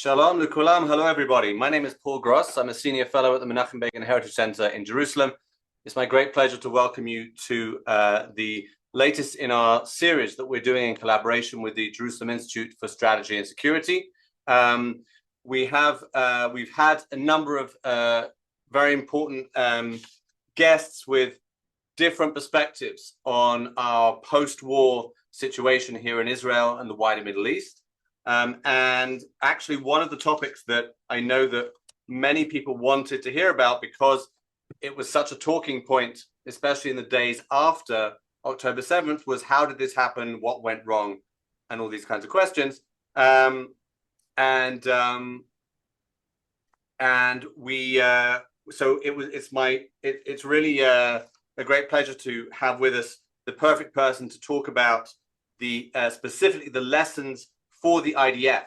Shalom Lukulam. Hello, everybody. My name is Paul Gross. I'm a senior fellow at the Menachem Begin Heritage Center in Jerusalem. It's my great pleasure to welcome you to the latest in our series that we're doing in collaboration with the Jerusalem Institute for Strategy and Security. We've had a number of very important guests with different perspectives on our post-war situation here in Israel and the wider Middle East. And actually, one of the topics that I know that many people wanted to hear about, because it was such a talking point, especially in the days after October 7th, was how did this happen? What went wrong? And all these kinds of questions. It's really a great pleasure to have with us the perfect person to talk about specifically the lessons for the IDF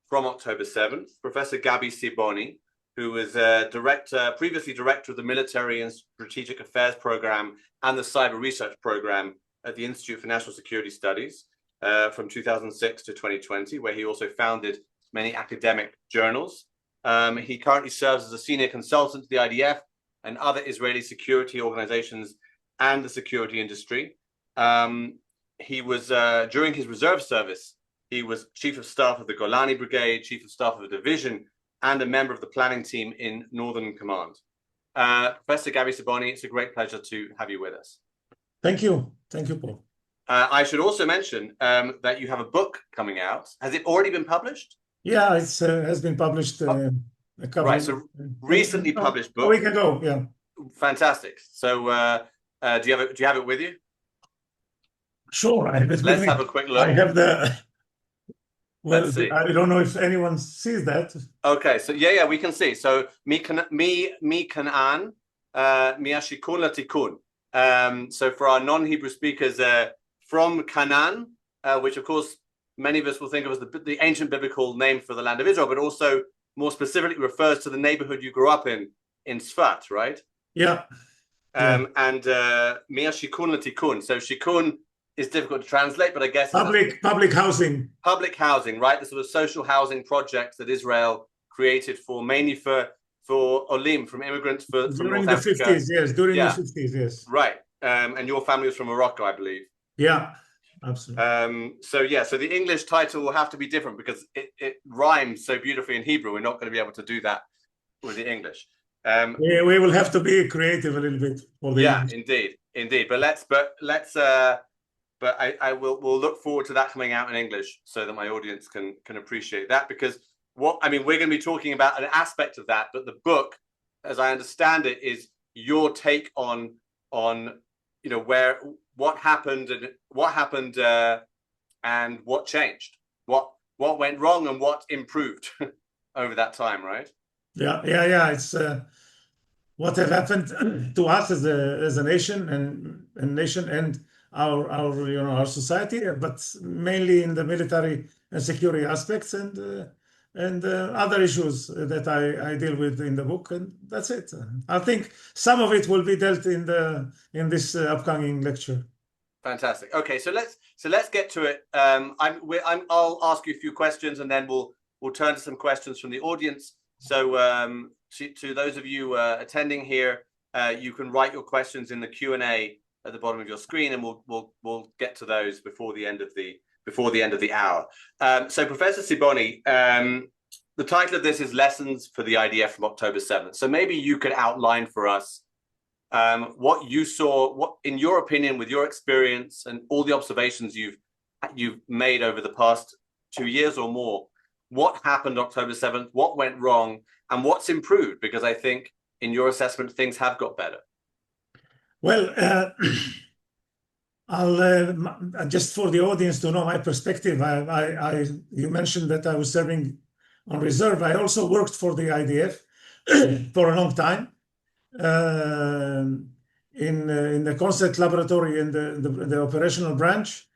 from October 7th, Professor Gabi Siboni, who was previously director of the Military and Strategic Affairs Program and the Cyber Research Program at the Institute for National Security Studies from 2006 to 2020, where he also founded many academic journals. He currently serves as a senior consultant to the IDF and other Israeli security organizations and the security industry. He was, during his reserve service, he was Chief of Staff of the Golani Brigade, Chief of Staff of the Division, and a member of the planning team in Northern Command. Professor Gabi Siboni, it's a great pleasure to have you with us. Thank you. Thank you, Paul. I should also mention that you have a book coming out. Has it already been published? Yeah, it has been published a couple right, so recently published book. A week ago, yeah. Fantastic. So do you have it with you? Sure, I have it. Let's have a quick look. I have the... Well, let's see. I don't know if anyone sees that. Okay, so yeah, we can see. So mi kanan, mi ashikun latikun. So for our non-Hebrew speakers, from Canaan, which of course many of us will think of as the ancient biblical name for the land of Israel, but also more specifically refers to the neighborhood you grew up in Sfat, right? Yeah. And mi ashikun latikun. So shikun is difficult to translate, but I guess public housing. Public housing, right? The sort of social housing projects that Israel created mainly for Olim, from immigrants from during North the Africa. 50s, yes. During the 50s, yes. Right. And your family was from Morocco, I believe. Yeah, absolutely. So the English title will have to be different because it rhymes so beautifully in Hebrew. We're not going to be able to do that with the English. We will have to be creative a little bit for the English. Indeed. But we'll look forward to that coming out in English so that my audience can appreciate that, because we're going to be talking about an aspect of that, but the book, as I understand it, is your take on what happened and what changed, what went wrong and what improved over that time, right? Yeah. It's what has happened to us as a nation and our society, but mainly in the military and security aspects and other issues that I deal with in the book, and that's it. I think some of it will be dealt in this upcoming lecture. Fantastic. Okay, so let's get to it. I'll ask you a few questions, and then we'll turn to some questions from the audience. So to those of you attending here, you can write your questions in the Q&A at the bottom of your screen, and we'll get to those before the end of the hour. So Professor Siboni, the title of this is Lessons for the IDF from October 7th. So maybe you could outline for us what you saw, what in your opinion, with your experience and all the observations you've made over the past 2 years or more, what happened October 7th, what went wrong, and what's improved, because I think in your assessment things have got better. Well, I'll just for the audience to know my perspective. You mentioned that I was serving on reserve. I also worked for the IDF for a long time in the concept laboratory in the operational branch,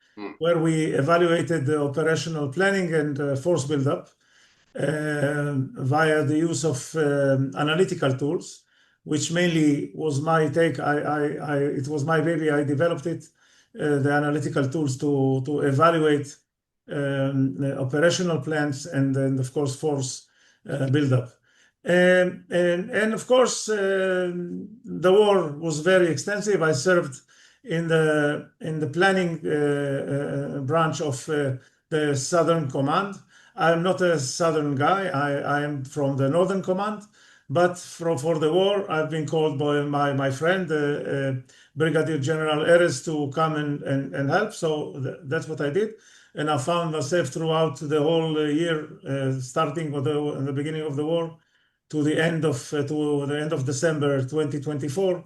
where we evaluated the operational planning and force buildup via the use of analytical tools, which mainly was my take. It was my baby. I developed it, the analytical tools to evaluate operational plans, and then of course force buildup. And of course, the war was very extensive. I served in the planning branch of the Southern Command. I'm not a Southern guy. I am from the Northern Command. But for the war, I've been called by my friend, Brigadier General Erez, to come and help. So that's what I did. And I found myself throughout the whole year, starting in the beginning of the war to the end of December 2024,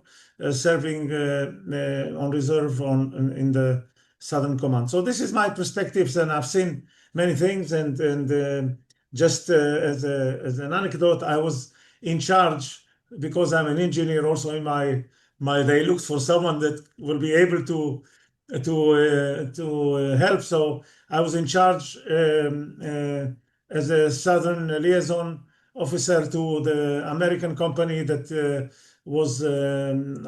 serving on reserve in the Southern Command. So this is my perspectives, and I've seen many things. And just as an anecdote, I was in charge because I'm an engineer. Also, in they looked for someone that will be able to help. So I was in charge as a Southern liaison officer to the American company that was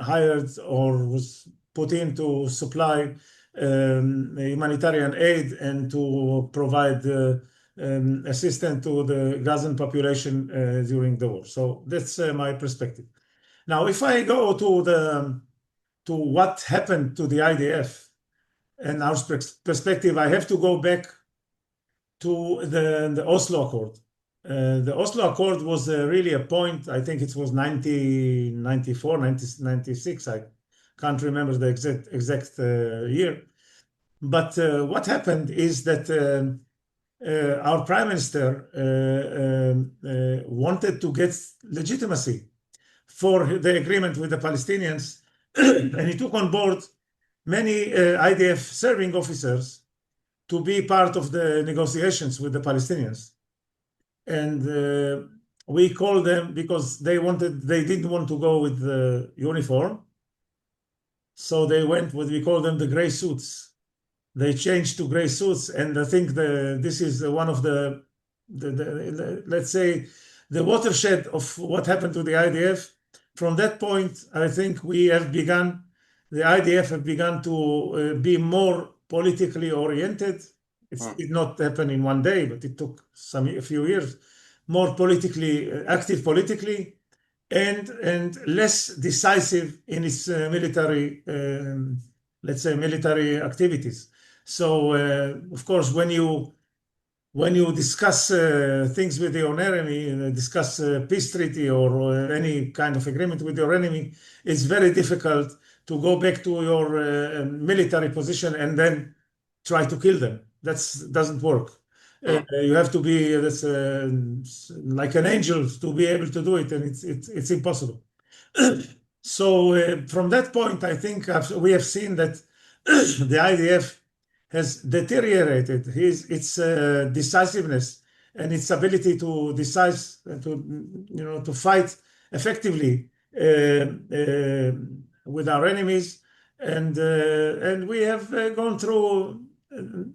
hired or was put in to supply humanitarian aid and to provide assistance to the Gazan population during the war. So that's my perspective. Now, if I go to what happened to the IDF and our perspective, I have to go back to the Oslo Accord. The Oslo Accord was really a point, I think it was 1994, 1996, I can't remember the exact year. But what happened is that our prime minister wanted to get legitimacy for the agreement with the Palestinians, and he took on board many IDF serving officers to be part of the negotiations with the Palestinians. And we called them because they didn't want to go with the uniform. So they went with, we call them the gray suits. They changed to gray suits. And I think this is one of the let's say, the watershed of what happened to the IDF. From that point, I think the IDF have begun to be more politically oriented. It did not happen in one day, but it took a few years. More politically active politically, and less decisive in its military, let's say, military activities. So, of course, when you discuss things with your enemy, discuss peace treaty or any kind of agreement with your enemy, it's very difficult to go back to your military position and then try to kill them. That doesn't work. You have to be like an angel to be able to do it, and it's impossible. So from that point, I think we have seen that the IDF has deteriorated its decisiveness and its ability to fight effectively with our enemies, and we have gone through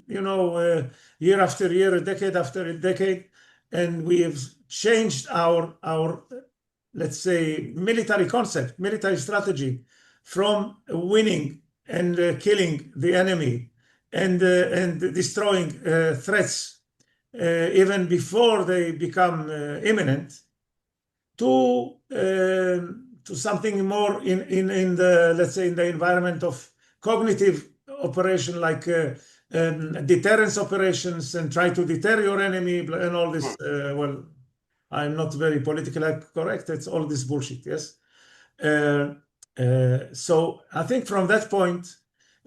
year after year, decade after decade, and we have changed our let's say military concept, military strategy, from winning and killing the enemy and destroying threats even before they become imminent, to something more in the, let's say, in the environment of cognitive operation, like deterrence operations, and try to deter your enemy and all this. Well, I'm not very politically correct. It's all this bullshit. Yes. So I think from that point,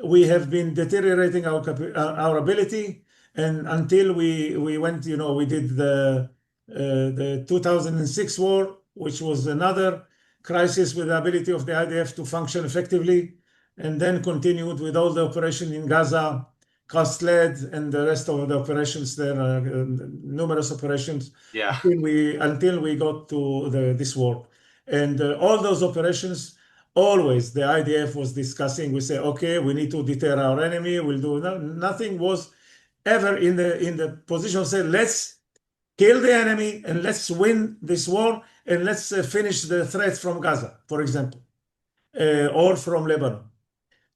we have been deteriorating our ability, and until we went, we did the 2006 war, which was another crisis with the ability of the IDF to function effectively, and then continued with all the operation in Gaza, Cast-Led, and the rest of the operations there, numerous operations, until we got to this war. And all those operations, always the IDF was discussing. We say, okay, we need to deter our enemy. We'll do nothing was ever in the position of say, let's kill the enemy and let's win this war and let's finish the threat from Gaza, for example, or from Lebanon.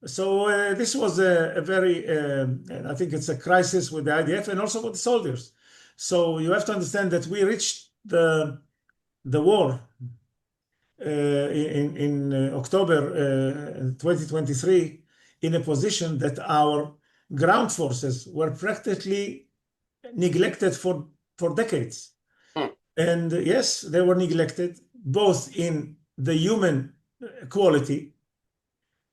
So this was a very, I think it's a crisis with the IDF and also with the soldiers. So you have to understand that we reached the war in October 2023 in a position that our ground forces were practically neglected for decades. And yes, they were neglected both in the human quality.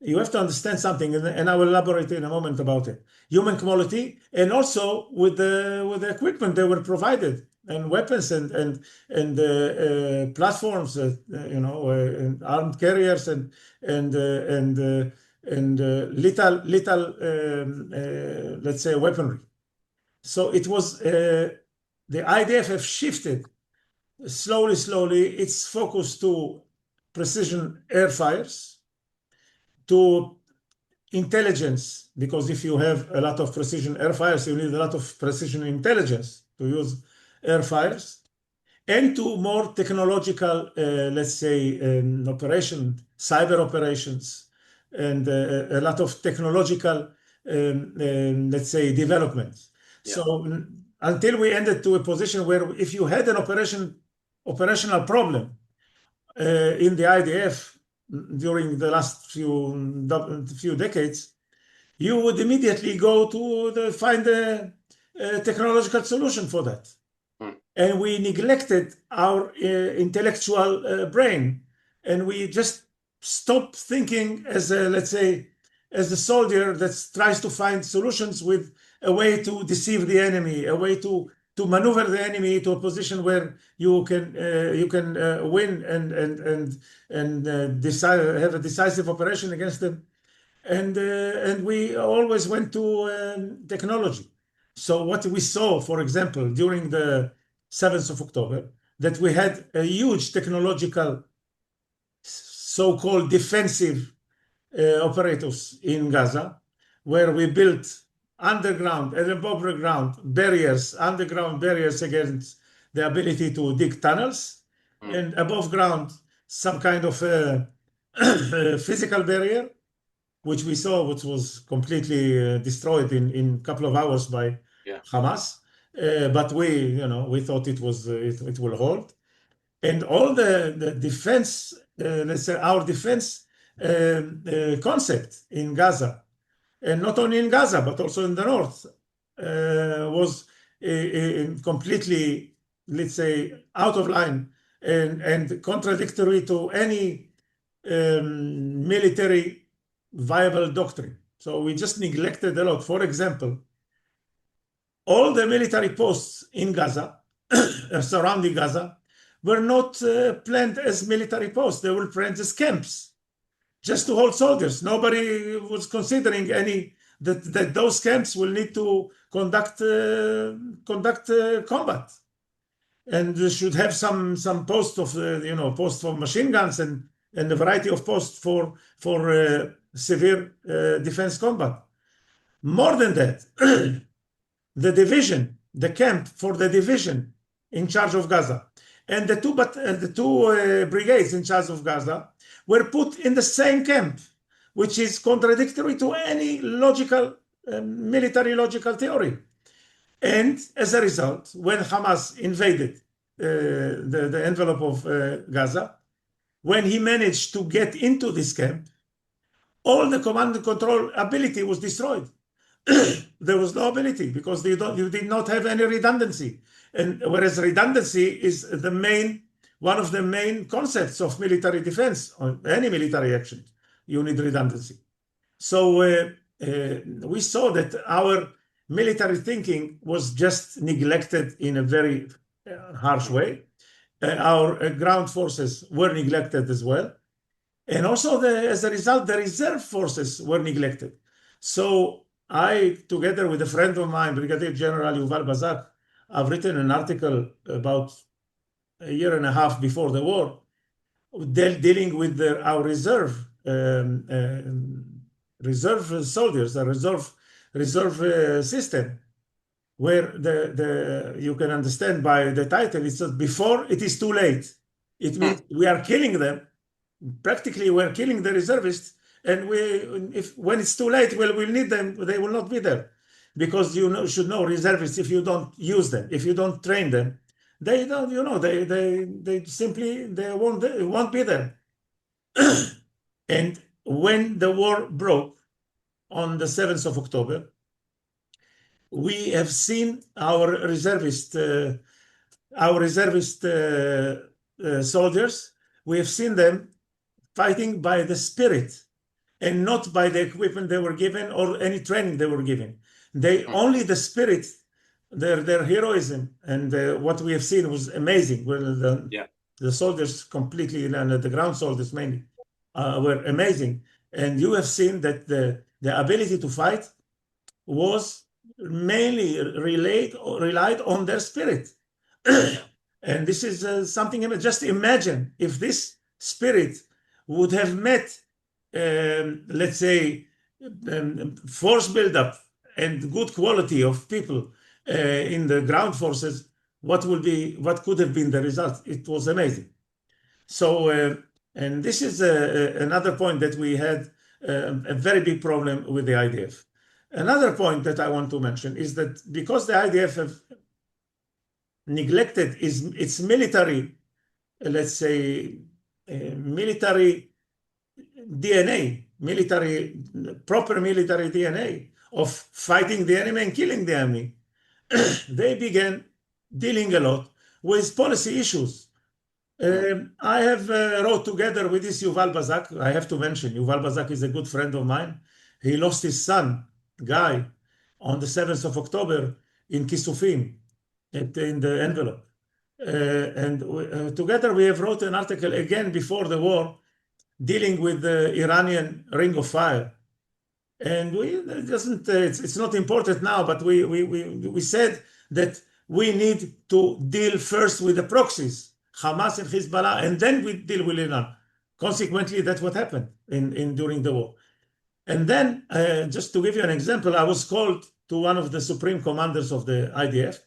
You have to understand something, and I will elaborate in a moment about it. Human quality, and also with the equipment they were provided, and weapons and platforms, and armed carriers and lethal let's say weaponry. So it was the IDF have shifted slowly its focus to precision air fires, to intelligence, because if you have a lot of precision air fires, you need a lot of precision intelligence to use air fires, and to more technological, let's say, cyber operations, and a lot of technological, let's say, developments. Yeah. So until we ended to a position where if you had an operational problem in the IDF during the last few decades, you would immediately go to find a technological solution for that. And we neglected our intellectual brain, and we just stopped thinking as a, let's say, as a soldier that tries to find solutions with a way to deceive the enemy, a way to maneuver the enemy to a position where you can win and have a decisive operation against them. And we always went to technology. So what we saw, for example, during the 7th of October, that we had a huge technological so-called defensive operators in Gaza, where we built underground and above the ground barriers, underground barriers against the ability to dig tunnels, and above ground some kind of physical barrier, which we saw, which was completely destroyed in a couple of hours by Hamas. But we thought it will hold. And all the defense, let's say our defense concept in Gaza, and not only in Gaza, but also in the north, was completely, let's say, out of line and contradictory to any military viable doctrine. So we just neglected a lot. For example, all the military posts in Gaza, surrounding Gaza, were not planned as military posts. They were planned as camps, just to hold soldiers. Nobody was considering that those camps will need to conduct combat, and they should have some posts of posts for machine guns and a variety of posts for severe defense combat. More than that, the camp for the division in charge of Gaza and the two brigades in charge of Gaza were put in the same camp, which is contradictory to any logical military logical theory. And as a result, when Hamas invaded the envelope of Gaza, when he managed to get into this camp, all the command and control ability was destroyed. There was no ability because you did not have any redundancy. And whereas redundancy is one of the main concepts of military defense or any military action, you need redundancy. So we saw that our military thinking was just neglected in a very harsh way. Our ground forces were neglected as well. And also, as a result, the reserve forces were neglected. So I, together with a friend of mine, Brigadier General Yuval Bazak, I've written an article about a year and a half before the war, dealing with our reserve soldiers, the reserve system, where you can understand by the title, it says before it is too late. It means we are killing them. Practically, we're killing the reservists and when it's too late, well, we'll need them. They will not be there, because should know reservists. If you don't use them, if you don't train them, they don't. They simply won't be there. And when the war broke on the 7th of October, we have seen our reservist soldiers. We have seen them fighting by the spirit and not by the equipment they were given or any training they were given. Only the spirit, their heroism, and what we have seen was amazing. The soldiers completely, and the ground soldiers mainly, were amazing. And you have seen that the ability to fight was mainly relied on their spirit. And this is something, just imagine if this spirit would have met, let's say, force buildup and good quality of people in the ground forces, what could have been the result? It was amazing. So, and this is another point that we had a very big problem with the IDF. Another point that I want to mention is that because the IDF have neglected its military, let's say, military DNA, proper military DNA of fighting the enemy and killing the enemy, they began dealing a lot with policy issues. I have wrote together with this Yuval Bazak. I have to mention, Yuval Bazak is a good friend of mine. He lost his son, Guy, on the 7th of October in Kisufim, in the envelope. And together we have wrote an article again before the war dealing with the Iranian Ring of Fire. And it's not important now, but we said that we need to deal first with the proxies, Hamas and Hezbollah, and then we deal with Iran. Consequently, that's what happened during the war. And then, just to give you an example, I was called to one of the supreme commanders of the IDF,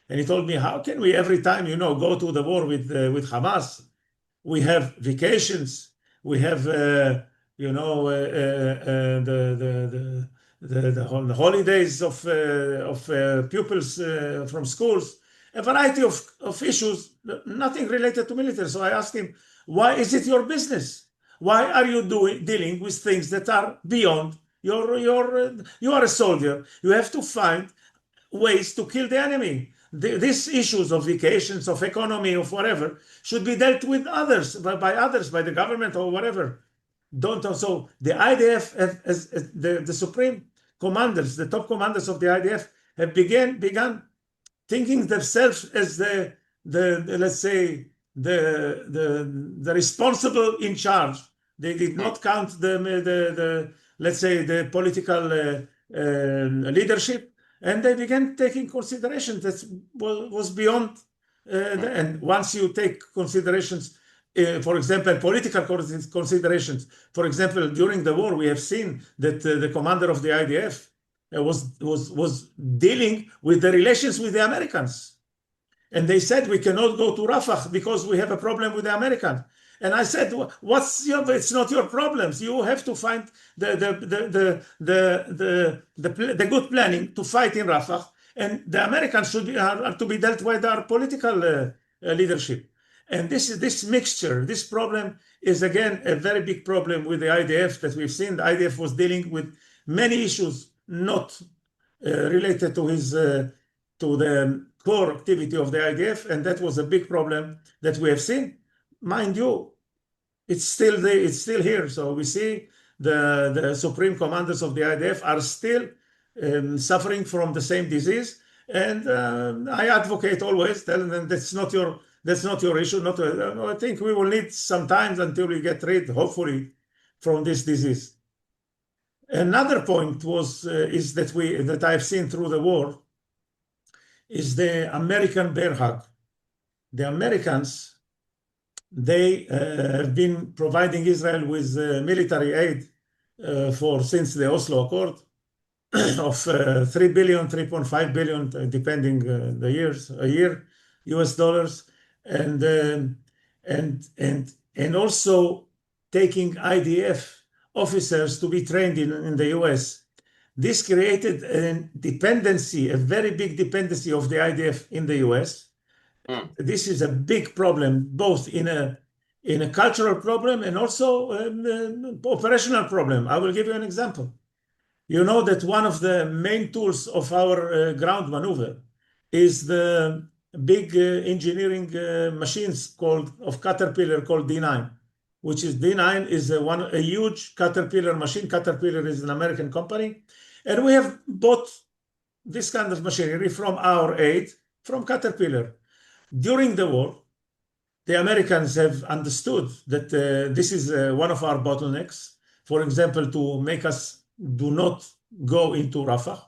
and he told me, how can we every time, go to the war with Hamas? We have vacations, we have, the holidays of pupils from schools, a variety of issues, nothing related to military. So I asked him, why is it your business? Why are you dealing with things that are beyond you are a soldier. You have to find ways to kill the enemy. These issues of vacations, of economy, of whatever, should be dealt with others, by others, by the government or whatever. So the IDF, the supreme commanders, the top commanders of the IDF, have begun thinking themselves as let's say the responsible in charge. They did not count let's say the political leadership, and they began taking considerations that was beyond. And once you take considerations, for example, political considerations. For example, during the war, we have seen that the commander of the IDF was dealing with the relations with the Americans. And they said, we cannot go to Rafah because we have a problem with the Americans. And I said, it's not your problems. You have to find the good planning to fight in Rafah. And the Americans are to be dealt with our political leadership. And this mixture, this problem is, again, a very big problem with the IDF that we've seen. The IDF was dealing with many issues not related to the core activity of the IDF, and that was a big problem that we have seen. Mind you, it's still here. So we see the supreme commanders of the IDF are still suffering from the same disease. And I advocate always, telling them that's not your issue. I think we will need some time until we get rid, hopefully, from this disease. Another point is that I've seen through the war is the American bear hug. The Americans, they have been providing Israel with military aid since the Oslo Accord of 3 billion, 3.5 billion, depending a year, US dollars, and also taking IDF officers to be trained in the US. This created a dependency, a very big dependency of the IDF in the US. This is a big problem, both in a cultural problem and also operational problem. I will give you an example. You know that one of the main tools of our ground maneuver is the big engineering machines of Caterpillar called D9, which is D9 is a huge Caterpillar machine. Caterpillar is an American company, and we have bought this kind of machinery from our aid from Caterpillar. During the war, the Americans have understood that this is one of our bottlenecks. For example, to make us do not go into Rafah.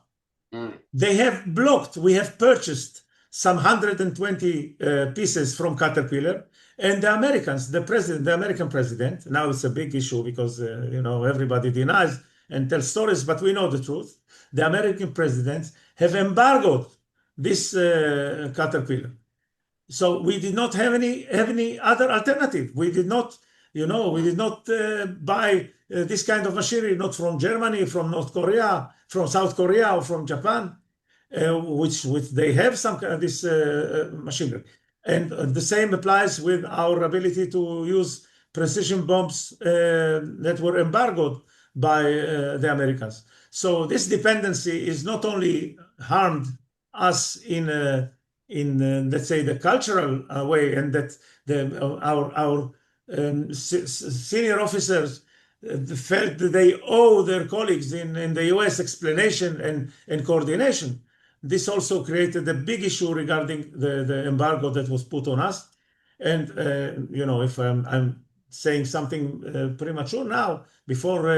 They have blocked. We have purchased some 120 pieces from Caterpillar, and the Americans, the American president. Now it's a big issue because everybody denies and tells stories, but we know the truth. The American presidents have embargoed this Caterpillar. So we did not have any other alternative. We did not, buy this kind of machinery, not from Germany, from North Korea, from South Korea, or from Japan, which they have some kind of this machinery. And the same applies with our ability to use precision bombs that were embargoed by the Americans. So this dependency is not only harmed us in let's say the cultural way, and that our senior officers felt that they owe their colleagues in the US explanation and coordination. This also created a big issue regarding the embargo that was put on us. And if I'm saying something premature now, before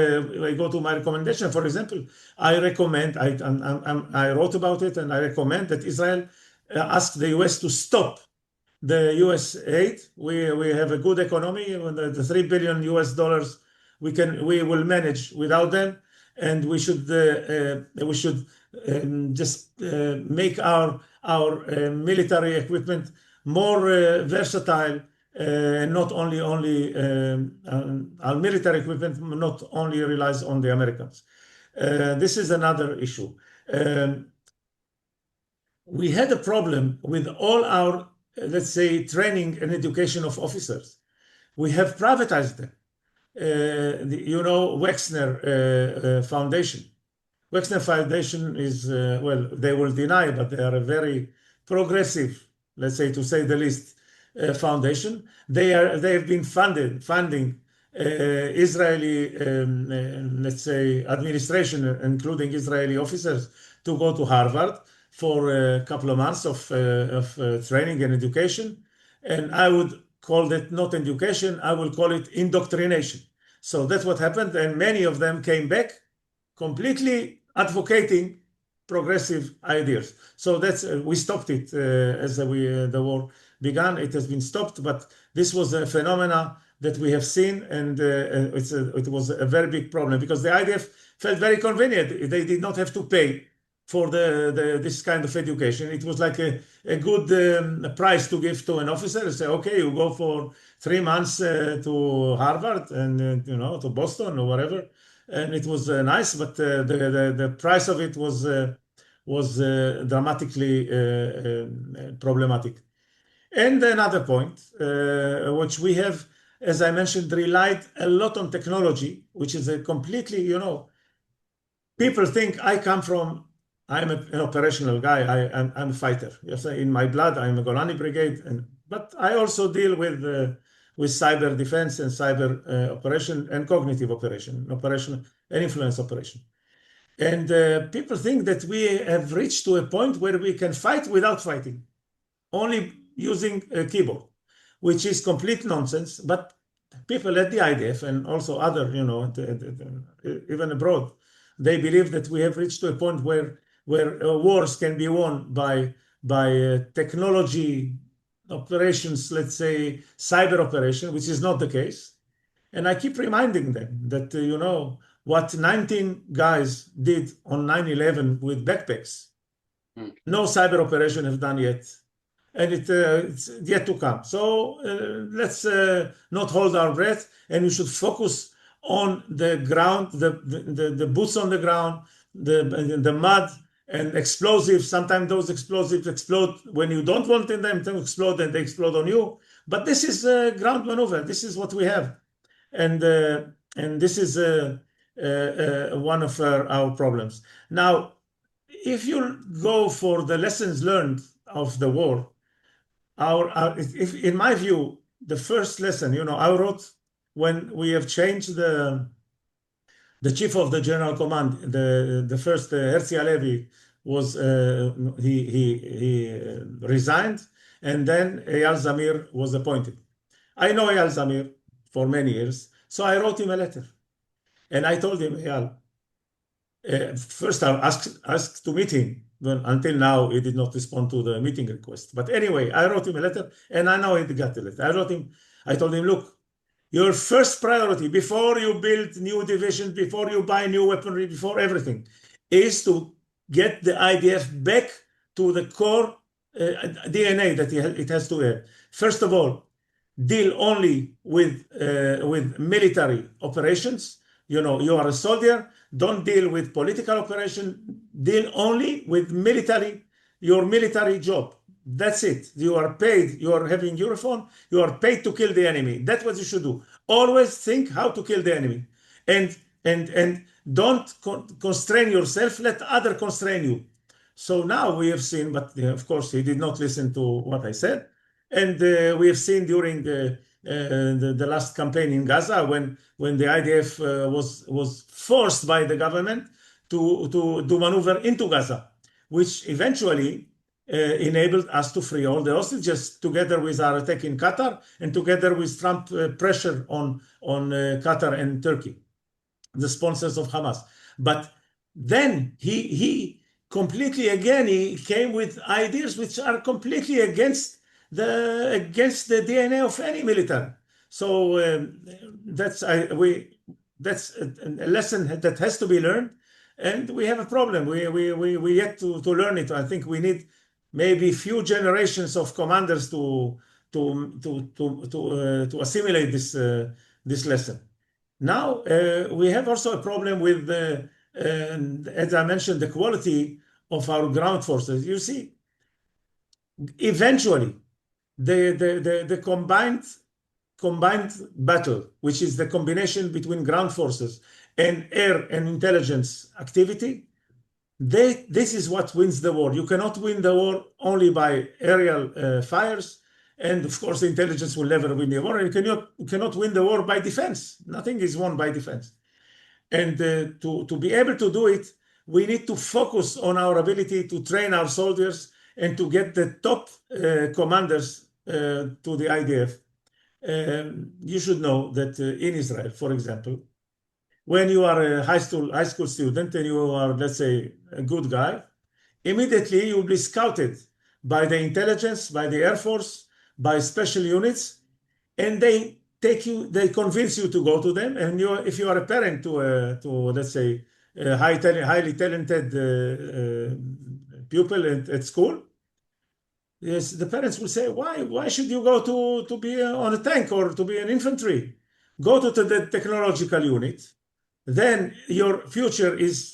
I go to my recommendation, for example, I wrote about it, and I recommend that Israel ask the US to stop the US aid. We have a good economy. The $3 billion US we will manage without them, and we should just make our military equipment more versatile, and not only our military equipment not only relies on the Americans. This is another issue. We had a problem with all our, let's say, training and education of officers. We have privatized them. Wexner Foundation. Wexner Foundation is, they will deny, but they are a very progressive, let's say, to say the least, foundation. They have been funding Israeli, let's say, administration, including Israeli officers, to go to Harvard for a couple of months of training and education. And I would call that not education, I will call it indoctrination. So that's what happened. And many of them came back completely advocating progressive ideas. So that's we stopped it as the war began. It has been stopped, but this was a phenomena that we have seen, and it was a very big problem because the IDF felt very convenient. They did not have to pay for this kind of education. It was like a good price to give to an officer. Say, okay, you go for 3 months to Harvard and to Boston or whatever, and it was nice. But the price of it was dramatically problematic. And another point, which we have, as I mentioned, relied a lot on technology, which is a completely, people think I'm an operational guy. I'm a fighter. Yes, in my blood, I'm a Golani brigade, but I also deal with cyber defense and cyber operation and cognitive operation and influence operation. And people think that we have reached to a point where we can fight without fighting, only using a keyboard, which is complete nonsense. But people at the IDF and also other, even abroad, they believe that we have reached to a point where wars can be won by technology operations, let's say cyber operation, which is not the case. And I keep reminding them that, what 19 guys did on 9/11 with backpacks, no cyber operation have done yet. And it's yet to come. So let's not hold our breath, and we should focus on the ground, the boots on the ground, the mud and explosives. Sometimes those explosives explode when you don't want them to explode, and they explode on you. But this is a ground maneuver. This is what we have, and this is one of our problems. Now, if you go for the lessons learned of the war, in my view, the first lesson, I wrote when we have changed the chief of the general command, the first Herzi Halevi was he resigned, and then Eyal Zamir was appointed. I know Eyal Zamir for many years, so I wrote him a letter, and I told him, Eyal, first I asked to meet him. Well, until now, he did not respond to the meeting request. But anyway, I wrote him a letter, and I know he got the letter. I told him, look, your first priority before you build new divisions, before you buy new weaponry, before everything, is to get the IDF back to the core DNA that it has to have. First of all, deal only with military operations. You are a soldier. Don't deal with political operation. Deal only with your military job. That's it. You are paid. You are having uniform. You are paid to kill the enemy. That's what you should do. Always think how to kill the enemy, and don't constrain yourself. Let other constrain you. So now we have seen, but of course he did not listen to what I said, and we have seen during the last campaign in Gaza when the IDF was forced by the government to maneuver into Gaza, which eventually enabled us to free all the hostages, together with our attack in Qatar and together with Trump pressure on Qatar and Turkey, the sponsors of Hamas. But then he completely, again, he came with ideas which are completely against the DNA of any military. So that's a lesson that has to be learned, and we have a problem. We yet to learn it. I think we need maybe few generations of commanders to assimilate this lesson. Now we have also a problem with as I mentioned, the quality of our ground forces. You see, eventually the combined battle, which is the combination between ground forces and air and intelligence activity, this is what wins the war. You cannot win the war only by aerial fires, and of course, intelligence will never win the war. You cannot win the war by defense. Nothing is won by defense. And to be able to do it, we need to focus on our ability to train our soldiers and to get the top commanders to the IDF. You should know that in Israel, for example, when you are a high school student and you are, let's say, a good guy, immediately you will be scouted by the intelligence, by the Air Force, by special units, and they convince you to go to them. And if you are a parent to let's say, a highly talented pupil at school, yes, the parents will say, why should you go to be on a tank or to be an infantry? Go to the technological unit. Then your future is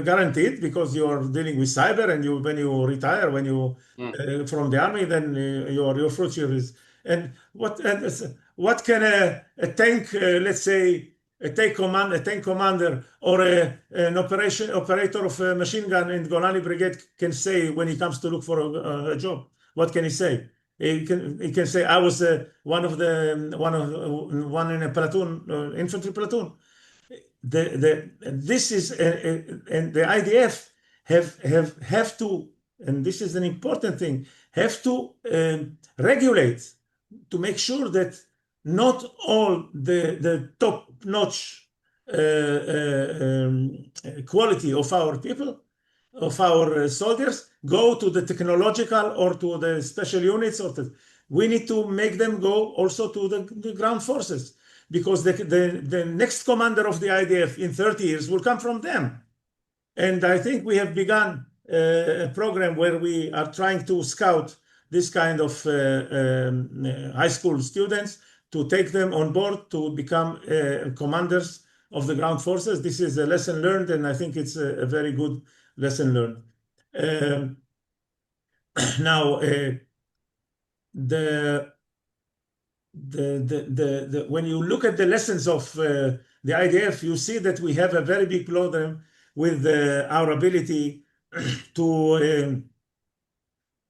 guaranteed, because you are dealing with cyber, and when you retire, when you from the army, then your future is. And what can a tank, let's say, a tank commander or an operator of a machine gun in Golani Brigade can say when he comes to look for a job? What can he say? He can say, I was one in a platoon, infantry platoon. This is and the IDF have to, and this is an important thing, have to regulate to make sure that not all the top-notch quality of our people, of our soldiers, go to the technological or to the special units. We need to make them go also to the ground forces, because the next commander of the IDF in 30 years will come from them. And I think we have begun a program where we are trying to scout this kind of high school students to take them on board to become commanders of the ground forces. This is a lesson learned, and I think it's a very good lesson learned. Now, when you look at the lessons of the IDF, you see that we have a very big problem with our ability to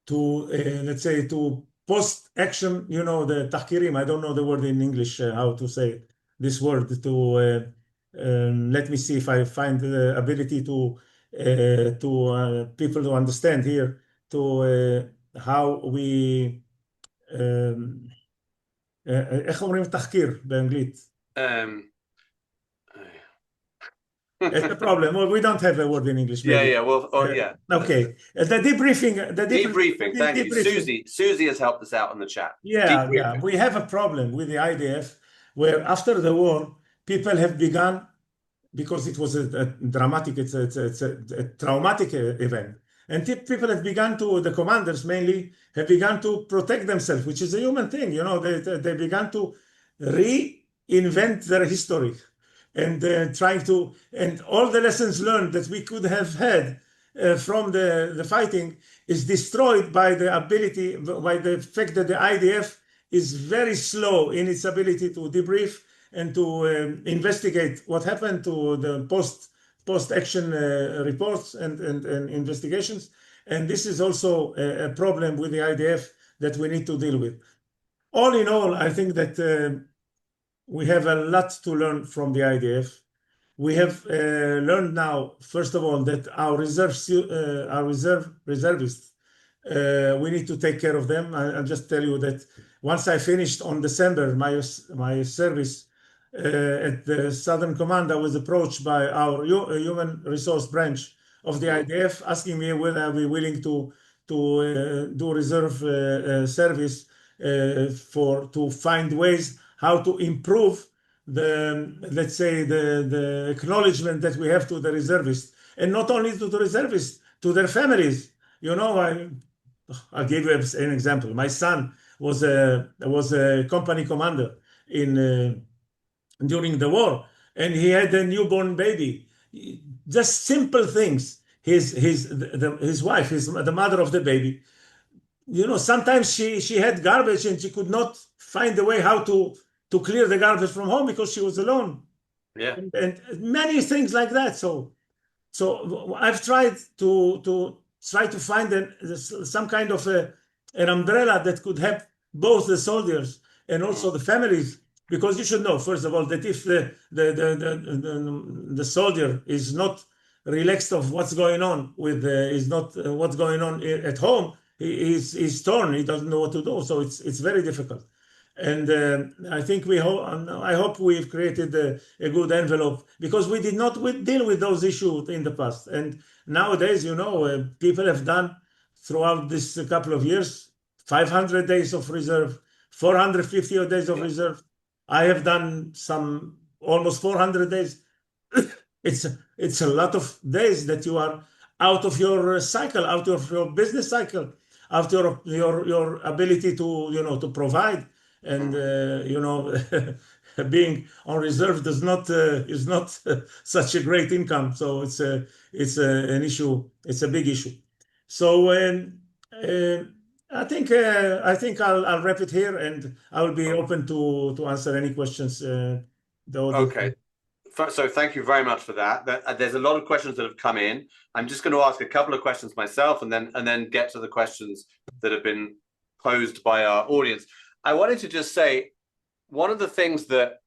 let's say, to post action, the tahkirim. I don't know the word in English, how to say this word, to let me see if I find the ability to people to understand here, to how we איך אומרים תחקיר באנגלית? It's a problem. Well, we don't have a word in English. Maybe. Yeah. Well, yeah. Okay. The debriefing. Thank you. Susie has helped us out in the chat. Yeah. We have a problem with the IDF where after the war, people have begun, because it was a dramatic, it's a traumatic event. And people have begun to, the commanders mainly, have begun to protect themselves, which is a human thing. They began to reinvent their history and trying to, and all the lessons learned that we could have had from the fighting is destroyed by the ability, by the fact that the IDF is very slow in its ability to debrief and to investigate what happened, to the post-action reports and investigations. And this is also a problem with the IDF that we need to deal with. All in all, I think that we have a lot to learn from the IDF. We have learned now, first of all, that our reservists, we need to take care of them. I'll just tell you that once I finished on December my service at the Southern Command, I was approached by our human resource branch of the IDF asking me whether I'd be willing to do reserve service to find ways how to improve let's say, the acknowledgement that we have to the reservists, and not only to the reservists, to their families. I'll give you an example. My son was a company commander during the war, and he had a newborn baby. Just simple things. His wife, the mother of the baby, sometimes she had garbage and she could not find a way how to clear the garbage from home because she was alone. Yeah. And many things like that. So I've tried to find some kind of an umbrella that could help both the soldiers and also the families, because you should know, first of all, that if the soldier is not relaxed of what's going on what's going on at home, he's torn. He doesn't know what to do. So it's very difficult. And I think I hope we've created a good envelope, because we did not deal with those issues in the past. And nowadays, people have done throughout this couple of years 500 days of reserve, 450 days of reserve. I have done some almost 400 days. It's a lot of days that you are out of your cycle, out of your business cycle, out of your ability to provide. And being on reserve is not such a great income. So it's an issue. It's a big issue. So I think I'll wrap it here, and I will be open to answer any questions. Okay. So thank you very much for that. There's a lot of questions that have come in. I'm just going to ask a couple of questions myself, and then get to the questions that have been posed by our audience. I wanted to just say, one of the things that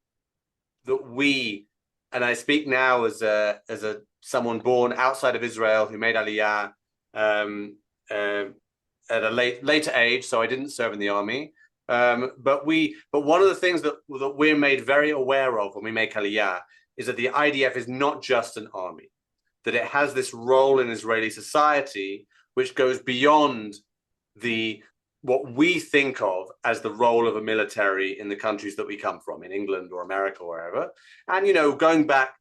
we, and I speak now as someone born outside of Israel who made Aliyah at a later age, so I didn't serve in the army. But one of the things that we're made very aware of when we make Aliyah is that the IDF is not just an army, that it has this role in Israeli society which goes beyond what we think of as the role of a military in the countries that we come from, in England or America or wherever. And, going back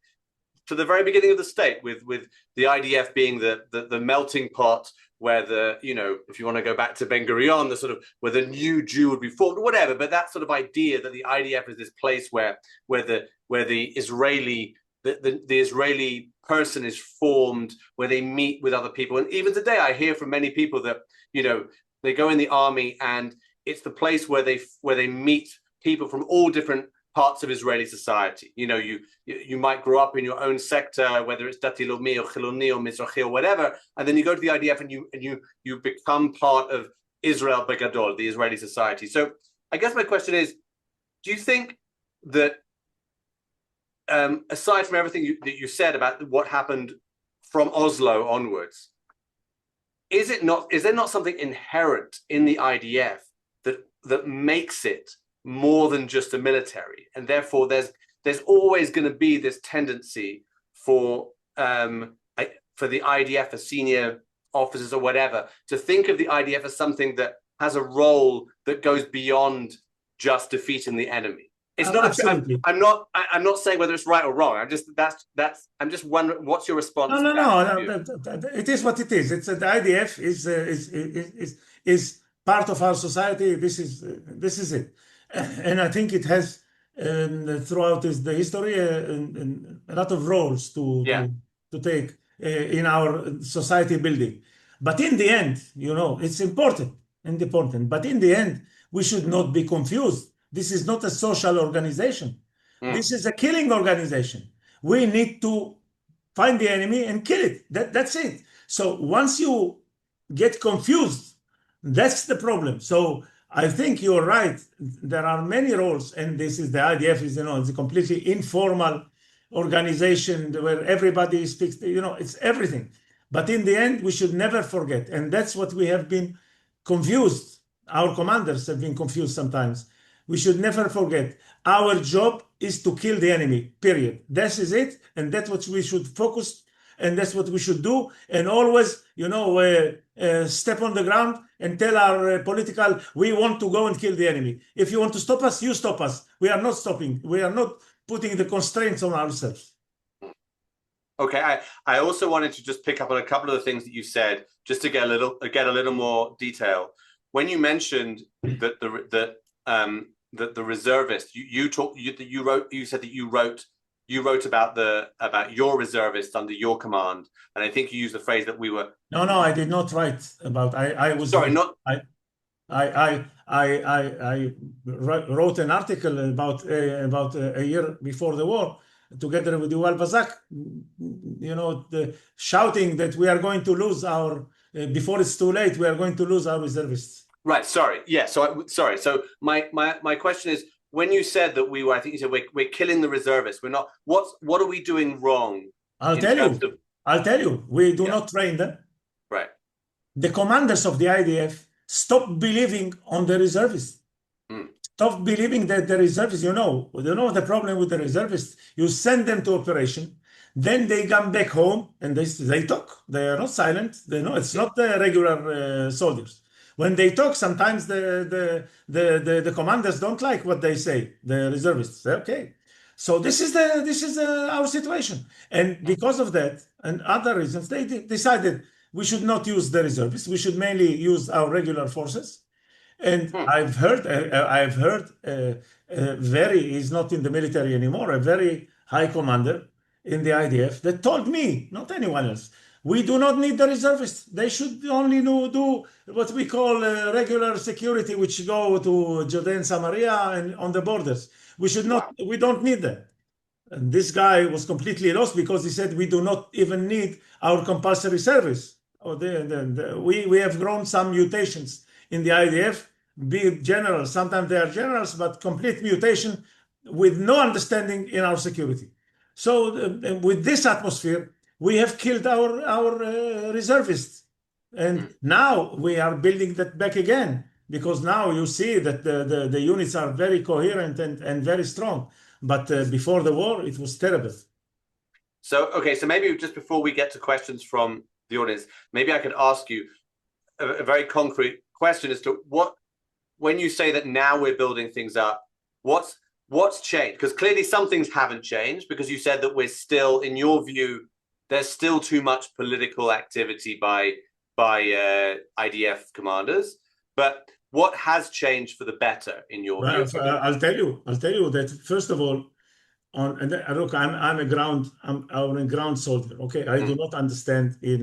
to the very beginning of the state, with the IDF being the melting pot where the, you know, if you want to go back to Ben Gurion, the sort of where the new Jew would be formed, whatever. But that sort of idea that the IDF is this place where the Israeli the Israeli person is formed, where they meet with other people. And even today, I hear from many people that, you know, they go in the army and it's the place where they meet people from all different parts of Israeli society. You know, you might grow up in your own sector, whether it's Dati Lomi or Chiloni or Mizrahi or whatever, and then you go to the IDF and you become part of Israel Begadol, the Israeli society. So I guess my question is, do you think that aside from everything that you said about what happened from Oslo onwards, is there not something inherent in the IDF that makes it more than just a military, and therefore there's always going to be this tendency for the IDF, for senior officers or whatever, to think of the IDF as something that has a role that goes beyond just defeating the enemy? It's not. Absolutely. I'm not saying whether it's right or wrong. I'm just wondering, what's your response? No. It is what it is. It's the IDF is part of our society. This is it, and I think it has throughout the history a lot of roles to take in our society building. But in the end, you know, it's important. But in the end, we should not be confused. This is not a social organization. This is a killing organization. We need to find the enemy and kill it. That's it. So once you get confused, that's the problem. So I think you're right. There are many roles, and this is the IDF is, you know, it's a completely informal organization where everybody speaks, you know, it's everything. But in the end, we should never forget. And that's what we have been confused. Our commanders have been confused sometimes. We should never forget. Our job is to kill the enemy, period. This is it. And that's what we should focus. And that's what we should do. And always, you know, step on the ground and tell our political, we want to go and kill the enemy. If you want to stop us, you stop us. We are not stopping. We are not putting the constraints on ourselves. Okay, I also wanted to just pick up on a couple of the things that you said, just to get a little more detail. When you mentioned that the reservist, you said that you wrote about your reservists under your command, and I think you used the phrase that we were. No, I did not write about. I was sorry, not. I wrote an article about a year before the war, together with Yuval Bazak, you know, shouting that we are going to lose our before it's too late. We are going to lose our reservists. Right. Sorry. Yeah. Sorry. So my question is, when you said that I think you said we're killing the reservists. We're not. What are we doing wrong? I'll tell you. We do not train them. Right. The commanders of the IDF stop believing on the reservists. Stop believing that the reservists, you know the problem with the reservists. You send them to operation, then they come back home and they talk. They are not silent. They know it's not the regular soldiers. When they talk, sometimes the commanders don't like what they say. The reservists say, okay. So this is our situation, and because of that and other reasons, they decided we should not use the reservists. We should mainly use our regular forces. And I've heard he's not in the military anymore, a very high commander in the IDF that told me, not anyone else, we do not need the reservists. They should only do what we call regular security, which go to Judea and Samaria and on the borders. We don't need them. And this guy was completely lost because he said we do not even need our compulsory service. We have grown some mutations in the IDF, be it generals. Sometimes they are generals, but complete mutation with no understanding in our security. So with this atmosphere, we have killed our reservists. And now we are building that back again, because now you see that the units are very coherent and very strong. But before the war, it was terrible. So maybe just before we get to questions from the audience, maybe I could ask you a very concrete question as to when you say that now we're building things up, what's changed? Because clearly some things haven't changed, because you said that we're still, in your view, there's still too much political activity by by IDF commanders. But what has changed for the better in your view? I'll tell you that first of all, look, I'm a ground soldier. Okay, I do not understand in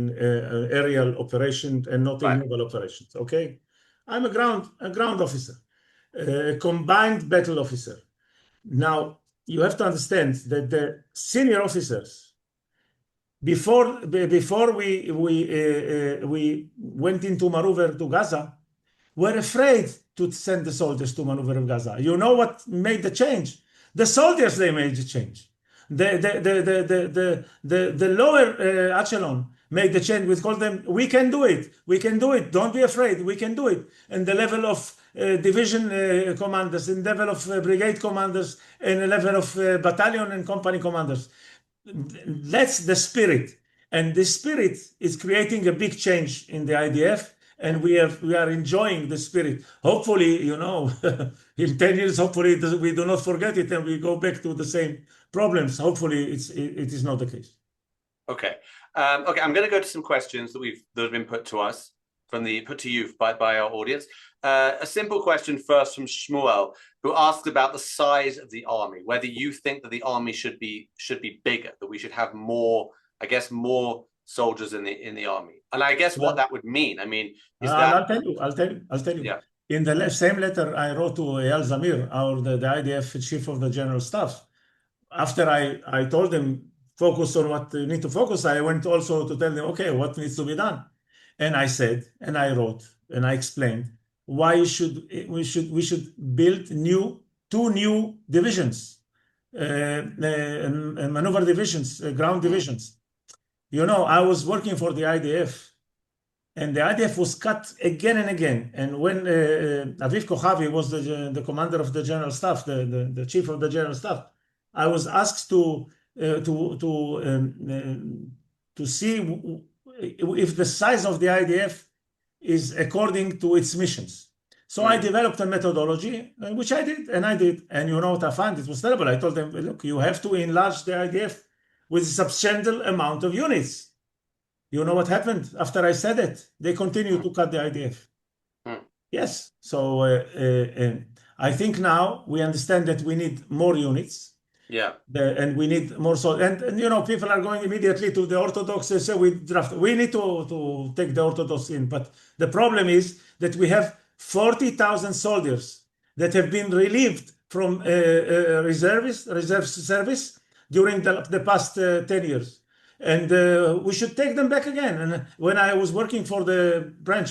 aerial operations and not in naval operations. Okay, I'm a ground officer, a combined battle officer. Now you have to understand that the senior officers, before we went into maneuver to Gaza, were afraid to send the soldiers to maneuver in Gaza. You know what made the change? The soldiers, they made the change. The lower echelon made the change. We told them, we can do it. We can do it. Don't be afraid. We can do it. And the level of division commanders, and level of brigade commanders, and the level of battalion and company commanders. That's the spirit. And this spirit is creating a big change in the IDF. And we are enjoying the spirit. Hopefully, you know, in 10 years, hopefully we do not forget it and we go back to the same problems. Hopefully, it is not the case. Okay. Okay. I'm going to go to some questions that have been put to us put to you by our audience. A simple question first from Shmuel, who asked about the size of the army. Whether you think that the army should be bigger, that we should have more, I guess, more soldiers in the army. And I guess what that would mean, I mean, is that... I'll tell you. Yeah. In the same letter I wrote to Eyal Zamir, the IDF chief of the general staff, after I told them, focus on what you need to focus, I went also to tell them, okay, what needs to be done? And I said, and I wrote, and I explained why we should build two new divisions, maneuver divisions, ground divisions. You know, I was working for the IDF, and the IDF was cut again and again. And when Aviv Kochavi was the commander of the general staff, the chief of the general staff, I was asked to see if the size of the IDF is according to its missions. So I developed a methodology, which I did. And you know what I found? It was terrible. I told them, look, you have to enlarge the IDF with a substantial amount of units. You know what happened after I said it? They continued to cut the IDF. Yes. So I think now we understand that we need more units. Yeah. And we need more. And you know, people are going immediately to the Orthodox. So we need to take the Orthodox in. But the problem is that we have 40,000 soldiers that have been relieved from reserve service during the past 10 years. And we should take them back again. And when I was working for the branch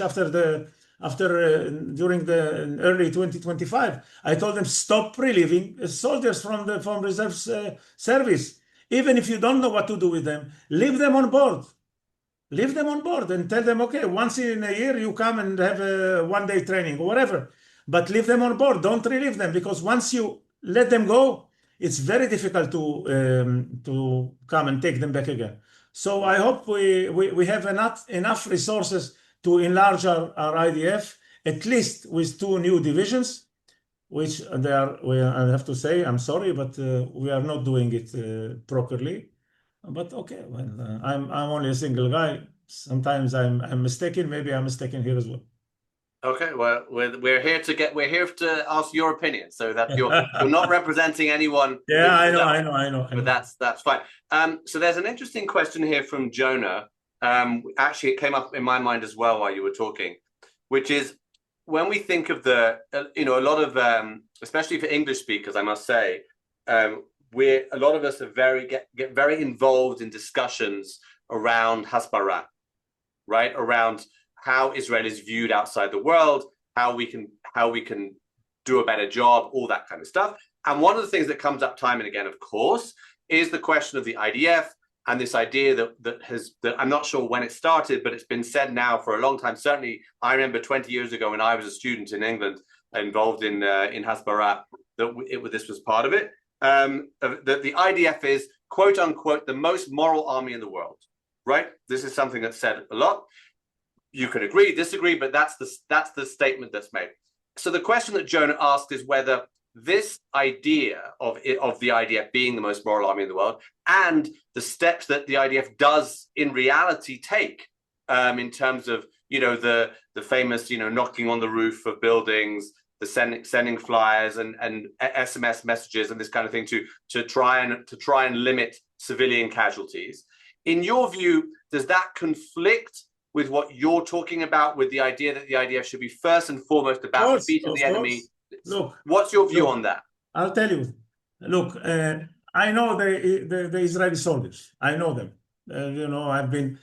during the early 2025, I told them, stop relieving soldiers from reserve service. Even if you don't know what to do with them, leave them on board. Leave them on board and tell them, okay, once in a year you come and have a one-day training or whatever. But leave them on board. Don't relieve them, because once you let them go, it's very difficult to come and take them back again. So I hope we have enough resources to enlarge our IDF, at least with two new divisions, which I have to say, I'm sorry, but we are not doing it properly. But okay, well, I'm only a single guy. Sometimes I'm mistaken. Maybe I'm mistaken here as well. Okay, well, we're here to ask your opinion, so that you're not representing anyone. Yeah, I know. But that's fine. So there's an interesting question here from Jonah. Actually, it came up in my mind as well while you were talking, which is when we think of a lot of, especially for English speakers, I must say, a lot of us are get very involved in discussions around Hasbara, right? Around how Israel is viewed outside the world, how we can do a better job, all that kind of stuff. And one of the things that comes up time and again, of course, is the question of the IDF and this idea that I'm not sure when it started, but it's been said now for a long time. Certainly, I remember 20 years ago when I was a student in England involved in Hasbara, this was part of it. That the IDF is, quote unquote, the most moral army in the world, right? This is something that's said a lot. You can agree, disagree, but that's the statement that's made. So the question that Jonah asked is whether this idea of the IDF being the most moral army in the world and the steps that the IDF does in reality take in terms of the famous, knocking on the roof of buildings, the sending flyers and SMS messages and this kind of thing to try and limit civilian casualties. In your view, does that conflict with what you're talking about, with the idea that the IDF should be first and foremost about defeating the enemy? Look, what's your view on that? I'll tell you. Look, I know the Israeli soldiers. I know them. I've been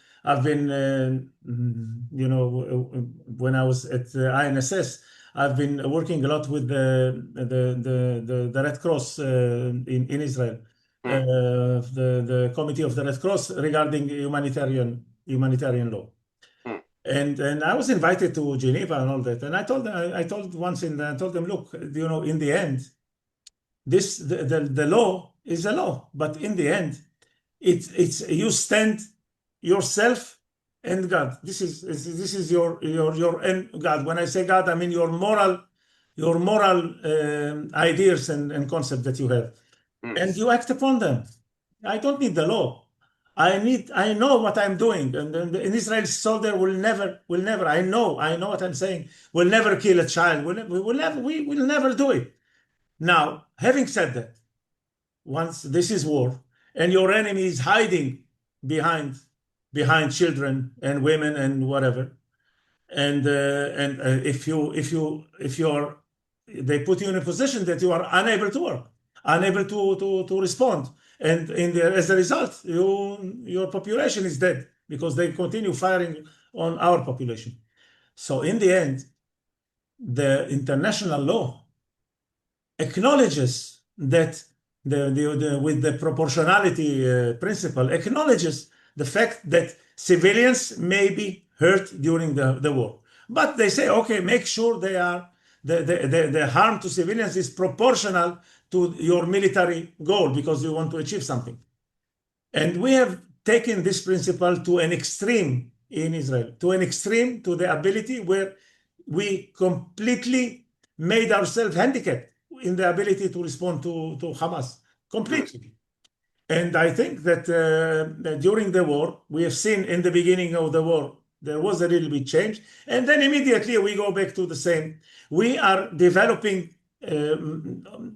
when I was at INSS, I've been working a lot with the Red Cross in Israel, the Committee of the Red Cross regarding humanitarian law. And I was invited to Geneva and all that. And I told them, look, in the end, the law is a law, but in the end, it's you stand yourself and God. This is your and God. When I say God, I mean your moral ideas and concepts that you have, and you act upon them. I don't need the law. I know what I'm doing, and an Israeli soldier will never. I know what I'm saying. Will never kill a child. We will never do it. Now, having said that, once this is war, and your enemy is hiding behind children and women and whatever, and if they put you in a position that you are unable to work, unable to respond. And as a result, your population is dead because they continue firing on our population. So in the end, the international law acknowledges that with the proportionality principle, acknowledges the fact that civilians may be hurt during the war. But they say, okay, make sure they are the harm to civilians is proportional to your military goal because you want to achieve something. And we have taken this principle to an extreme in Israel, to the ability where we completely made ourselves handicapped in the ability to respond to Hamas completely. And I think that during the war, we have seen in the beginning of the war, there was a little bit change. And then immediately we go back to the same. We are developing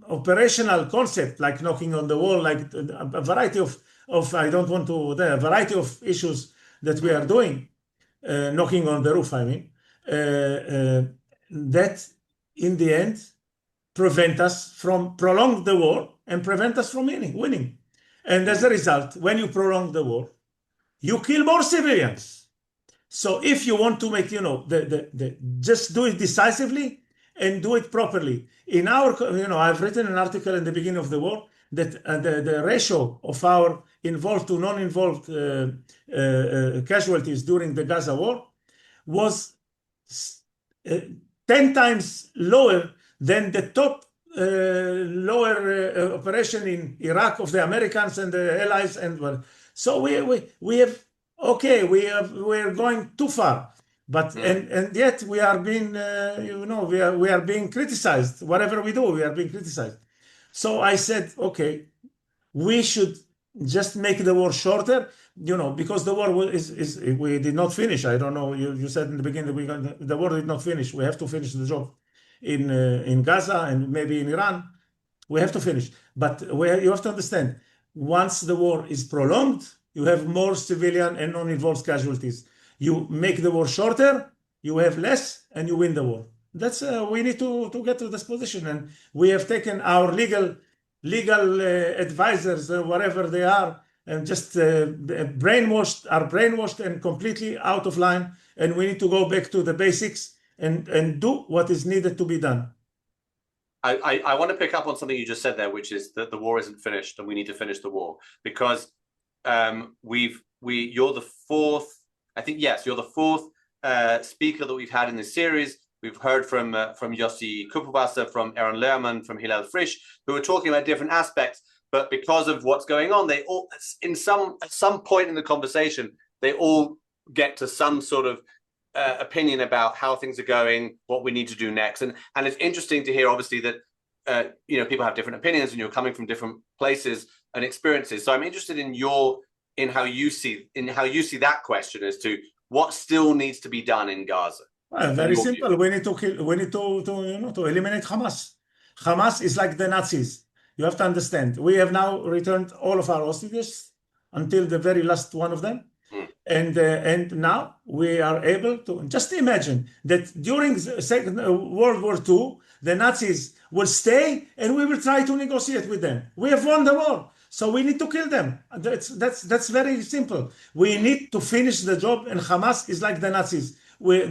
operational concept, like knocking on the wall, like a variety of a variety of issues that we are doing, knocking on the roof, I mean, that in the end, prevent us from prolong the war and prevent us from winning. And as a result, when you prolong the war, you kill more civilians. So if you want to make, just do it decisively and do it properly. In our, I've written an article in the beginning of the war that the ratio of our involved to non-involved casualties during the Gaza war was 10 times lower than the top lower operation in Iraq of the Americans and the allies. And so we're going too far, but and yet we are being we are being criticized. Whatever we do, we are being criticized. So I said, okay, we should just make the war shorter, because the war we did not finish. I don't know. You said in the beginning that the war did not finish. We have to finish the job in Gaza and maybe in Iran. We have to finish. But you have to understand, once the war is prolonged, you have more civilian and non-involved casualties. You make the war shorter, you have less, and you win the war. That's we need to get to this position, and we have taken our legal advisors, whatever they are, and just brainwashed and completely out of line. And we need to go back to the basics and do what is needed to be done. I want to pick up on something you just said there, which is that the war isn't finished and we need to finish the war, because you're the fourth, I think, yes, you're the fourth speaker that we've had in this series. We've heard from Yossi Kupubasa, from Aaron Lehrman, from Hillel Frisch, who are talking about different aspects. But because of what's going on, they all, at some point in the conversation, they all get to some sort of opinion about how things are going, what we need to do next. And it's interesting to hear, obviously, that people have different opinions and you're coming from different places and experiences. So I'm interested in how you see that question as to what still needs to be done in Gaza? Very simple. We need to kill. We need to eliminate Hamas. Hamas is like the Nazis. You have to understand. We have now returned all of our hostages until the very last one of them. And now we are able to just imagine that during the Second World War II, the Nazis will stay and we will try to negotiate with them. We have won the war, so we need to kill them. That's very simple. We need to finish the job, and Hamas is like the Nazis. We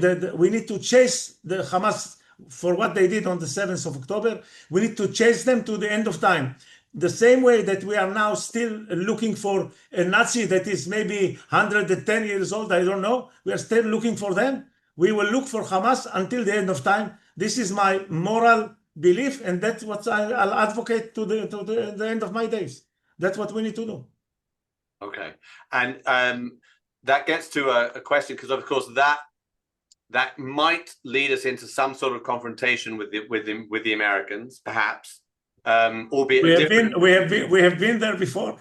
need to chase the Hamas for what they did on the 7th of October. We need to chase them to the end of time. The same way that we are now still looking for a Nazi that is maybe 110 years old, I don't know. We are still looking for them. We will look for Hamas until the end of time. This is my moral belief, and that's what I'll advocate to the end of my days. That's what we need to do. Okay, and that gets to a question, because of course that might lead us into some sort of confrontation with the Americans, perhaps. Albeit we have been there before.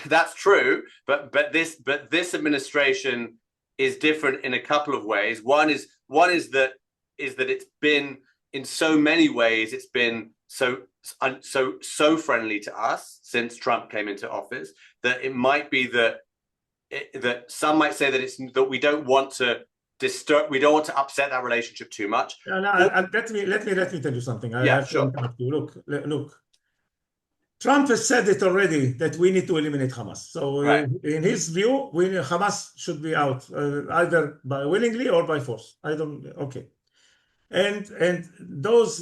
That's true, but this administration is different in a couple of ways. One is that it's been, in so many ways, it's been so friendly to us since Trump came into office, that it might be that some might say that we don't want to disturb, we don't want to upset that relationship too much. Let me tell you something. Sure. Look. Trump has said it already that we need to eliminate Hamas. So in his view, Hamas should be out either by willingly or by force. Okay. And those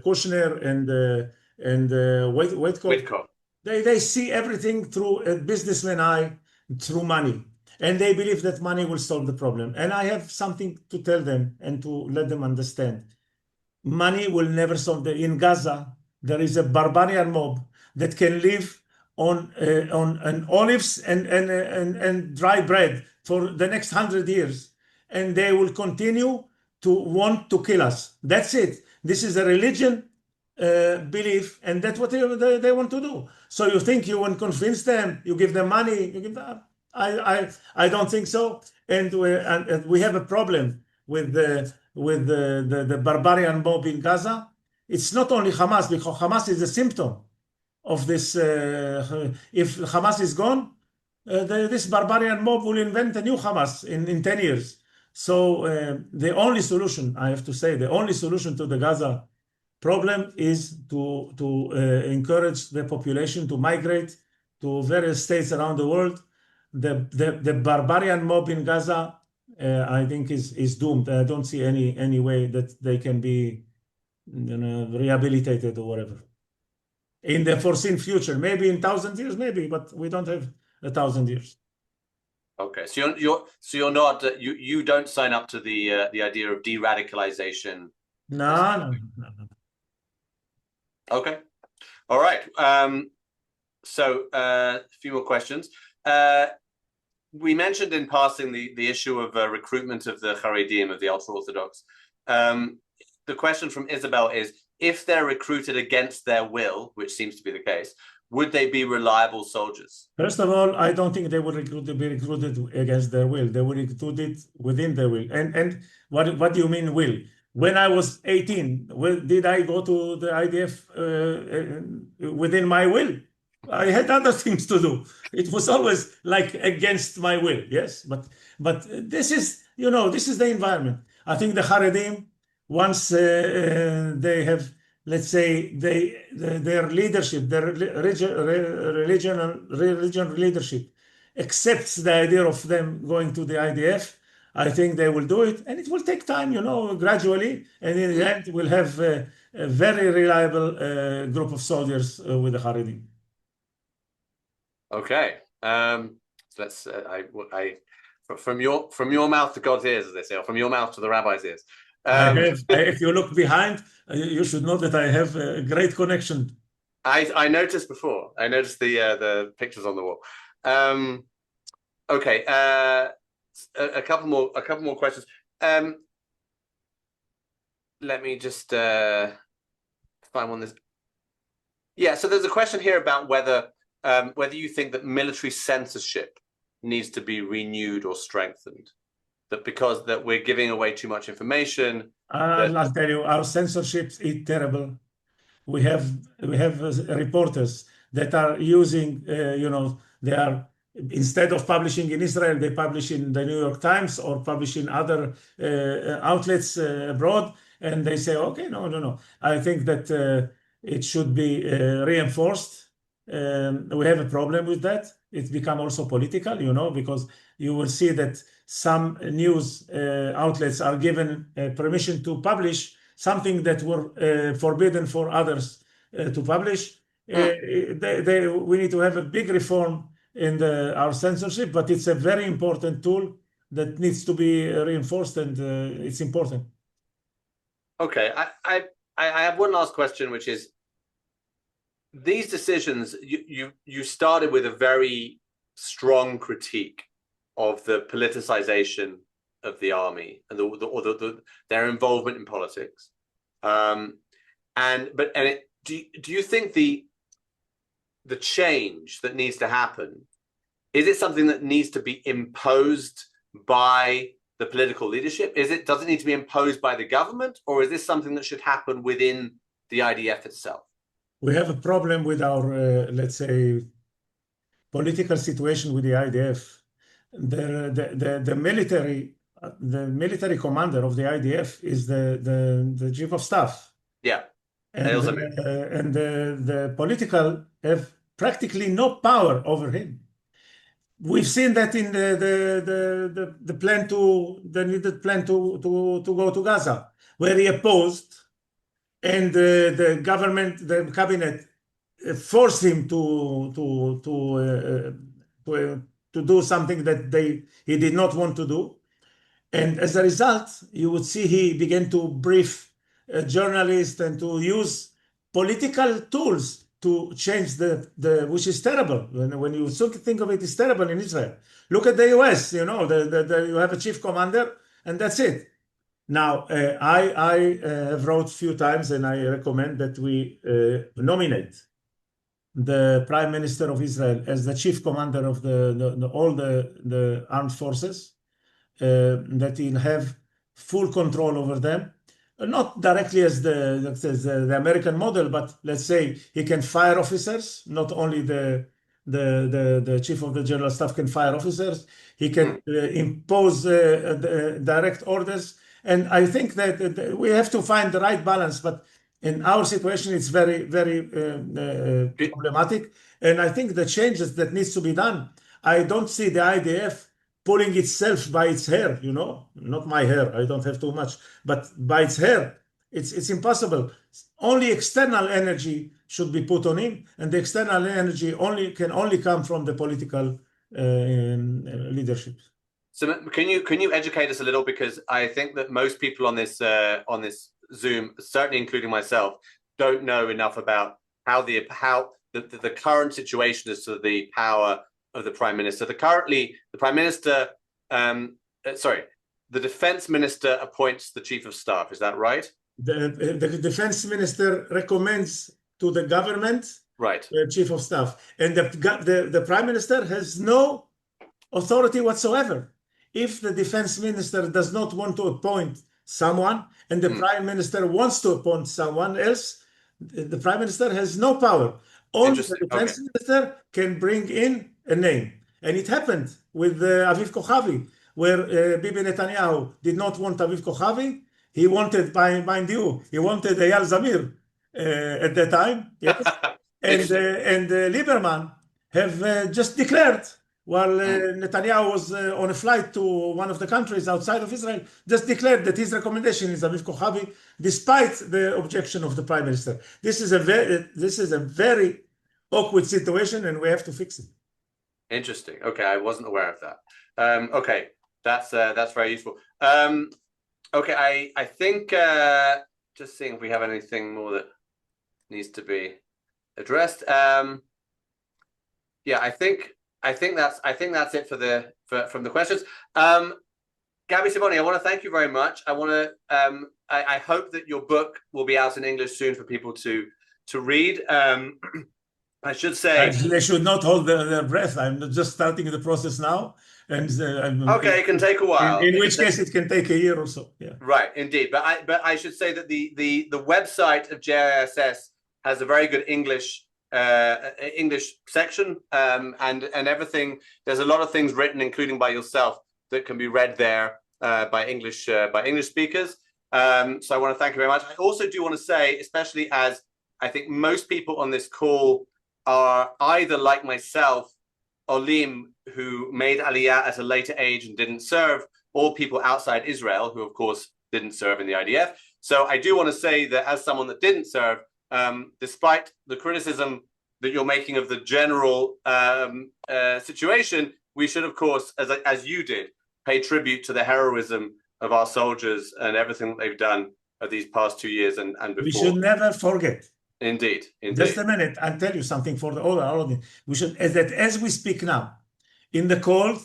Kushner and Witkoff, they see everything through a businessman eye, through money. And they believe that money will solve the problem. And I have something to tell them and to let them understand. Money will never solve in Gaza, there is a barbarian mob that can live on olives and dry bread for the next 100 years. And they will continue to want to kill us. That's it. This is a religion belief, and that's what they want to do. So you think you will convince them, you give them money, you give them... I don't think so, and we have a problem with the barbarian mob in Gaza. It's not only Hamas, because Hamas is a symptom of this. If Hamas is gone, this barbarian mob will invent a new Hamas in 10 years. So the only solution, I have to say, the only solution to the Gaza problem is to encourage the population to migrate to various states around the world. The barbarian mob in Gaza, I think, is doomed. I don't see any way that they can be rehabilitated or whatever in the foreseen future. Maybe in 1,000 years, maybe, but we don't have 1,000 years. Okay, so you're not you don't sign up to the idea of de-radicalization. No. Okay, all right. So a few more questions. We mentioned in passing the issue of recruitment of the Haredim, of the ultra-Orthodox. The question from Isabel is, if they're recruited against their will, which seems to be the case, would they be reliable soldiers? First of all, I don't think they would be recruited against their will. They would recruit it within their will. And what do you mean will? When I was 18, did I go to the IDF within my will? I had other things to do. It was always like against my will, yes. But this is, this is the environment. I think the Haredim, once they have, let's say, their leadership, their religion leadership accepts the idea of them going to the IDF, I think they will do it, and it will take time, gradually, and in the end, we'll have a very reliable group of soldiers with the Haredim. Okay. So let's. From your mouth to God's ears, as they say, or from your mouth to the rabbi's ears. If you look behind, you should know that I have a great connection. I noticed before. I noticed the pictures on the wall. Okay. A couple more questions. Let me just find one. Yeah. So there's a question here about whether you think that military censorship needs to be renewed or strengthened? That because that we're giving away too much information. I'll tell you, our censorship is terrible. We have reporters that are using, they are, instead of publishing in Israel, they publish in the New York Times or publish in other outlets abroad, and they say, okay, no. I think that it should be reinforced. We have a problem with that. It's become also political, because you will see that some news outlets are given permission to publish something that were forbidden for others to publish. We need to have a big reform in our censorship, but it's a very important tool that needs to be reinforced, and it's important. Okay, I have one last question, which is these decisions. You started with a very strong critique of the politicization of the army and their involvement in politics. Do you think the change that needs to happen, is it something that needs to be imposed by the political leadership? Does it need to be imposed by the government, or is this something that should happen within the IDF itself? We have a problem with our, let's say, political situation with the IDF. The military commander of the IDF is the chief of staff. Yeah. And the political have practically no power over him. We've seen that in the needed plan to go to Gaza, where he opposed, and the government, the cabinet, forced him to do something that he did not want to do. And as a result, you would see he began to brief journalists and to use political tools to change which is terrible. When you think of it, it's terrible in Israel. Look at the US, you have a chief commander, and that's it. Now, I have wrote a few times, and I recommend that we nominate the Prime Minister of Israel as the chief commander of all the armed forces, that he'll have full control over them. Not directly as the American model, but let's say he can fire officers. Not only the chief of the general staff can fire officers, he can impose direct orders. And I think that we have to find the right balance. But in our situation, it's very, very problematic. And I think the changes that needs to be done, I don't see the IDF pulling itself by its hair, not my hair, I don't have too much, but by its hair. It's impossible. Only external energy should be put on him, and the external energy can only come from the political leadership. So can you educate us a little, because I think that most people on this Zoom, certainly including myself, don't know enough about how the current situation as to the power of the Prime Minister. The Prime Minister, the Defense Minister appoints the Chief of Staff. Is that right? The Defense Minister recommends to the government, right, the Chief of Staff, and the Prime Minister has no authority whatsoever. If the Defense Minister does not want to appoint someone, and the Prime Minister wants to appoint someone else, the Prime Minister has no power. Only the Defense Minister can bring in a name. And it happened with Aviv Kochavi, where Bibi Netanyahu did not want Aviv Kochavi. He wanted, mind you, he wanted Eyal Zamir at that time. Yes. and Lieberman have just declared, while Netanyahu was on a flight to one of the countries outside of Israel, just declared that his recommendation is Aviv Kochavi, despite the objection of the Prime Minister. This is a very awkward situation, and we have to fix it. Interesting. Okay, I wasn't aware of that. Okay, that's very useful. Okay, I think just seeing if we have anything more that needs to be addressed. Yeah, I think that's it from the questions. Gabi Siboni, I want to thank you very much. I hope that your book will be out in English soon for people to read. I should say, they should not hold their breath. I'm just starting the process now, and okay, it can take a while. in which case it can take a year or so. Yeah. Right, indeed. But I should say that the website of JISS has a very good English section, and everything. There's a lot of things written, including by yourself, that can be read there by English speakers. So I want to thank you very much. I also do want to say, especially as I think most people on this call are either like myself, Olim, who made Aliyah at a later age and didn't serve, or people outside Israel who, of course, didn't serve in the IDF. So I do want to say that as someone that didn't serve, despite the criticism that you're making of the general situation, we should, of course, as you did, pay tribute to the heroism of our soldiers and everything that they've done these past 2 years and before. We should never forget. Indeed. Just a minute, I'll tell you something for the all audience. We should, as we speak now, in the cold,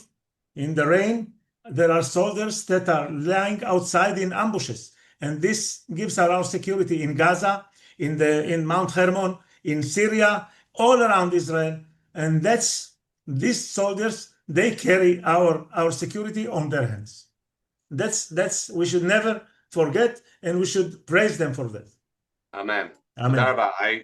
in the rain, there are soldiers that are lying outside in ambushes, and this gives our security in Gaza, in Mount Hermon, in Syria, all around Israel, and these soldiers, they carry our security on their hands. That's we should never forget, and we should praise them for that. Amen. Amen.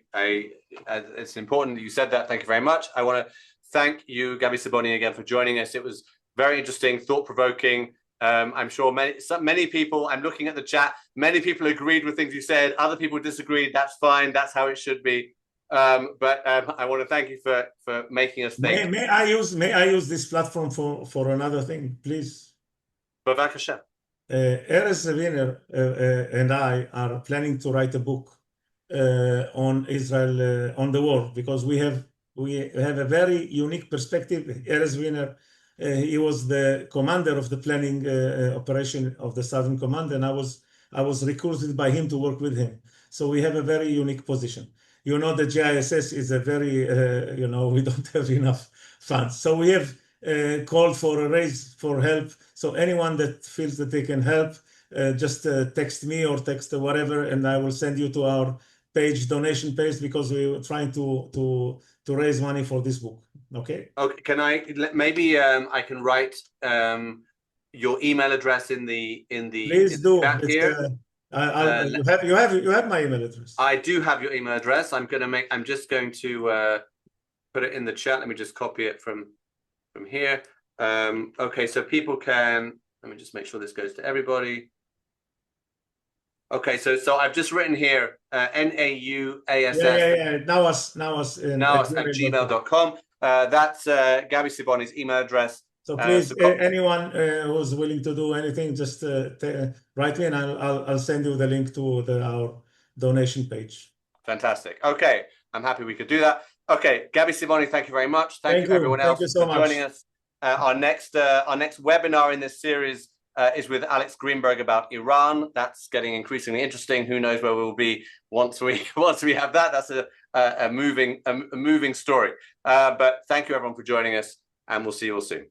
It's important that you said that. Thank you very much. I want to thank you, Gabi Siboni, again for joining us. It was very interesting, thought-provoking. I'm sure many people, I'm looking at the chat, many people agreed with things you said. Other people disagreed. That's fine. That's how it should be. But I want to thank you for making us think. May I use this platform for another thing, please? Bavakasha. Erez Wiener and I are planning to write a book on Israel, on the war, because we have a very unique perspective. Erez Wiener, he was the commander of the planning operation of the Southern Command, and I was recruited by him to work with him. So we have a very unique position. You know, the JISS is a very, we don't have enough funds. So we have called for a raise for help. So anyone that feels that they can help, just text me or text whatever, and I will send you to our donation page, because we were trying to raise money for this book. Okay. Okay. Can I maybe I can write your email address in the Please do. chat here. You have my email address. I do have your email address. I'm just going to put it in the chat. Let me just copy it from here. Okay, so people can. Let me just make sure this goes to everybody. Okay, so I've just written here NAUASS. Yeah. Now us at gmail.com. That's Gabi Siboni's email address. So please, anyone who's willing to do anything, just write me, and I'll send you the link to our donation page. Fantastic. Okay, I'm happy we could do that. Okay, Gabi Siboni, thank you very much. Thank you everyone else for joining us. Our next webinar in this series is with Alex Greenberg about Iran. That's getting increasingly interesting. Who knows where we'll be once we have that. That's a moving story. But thank you everyone for joining us, and we'll see you all soon.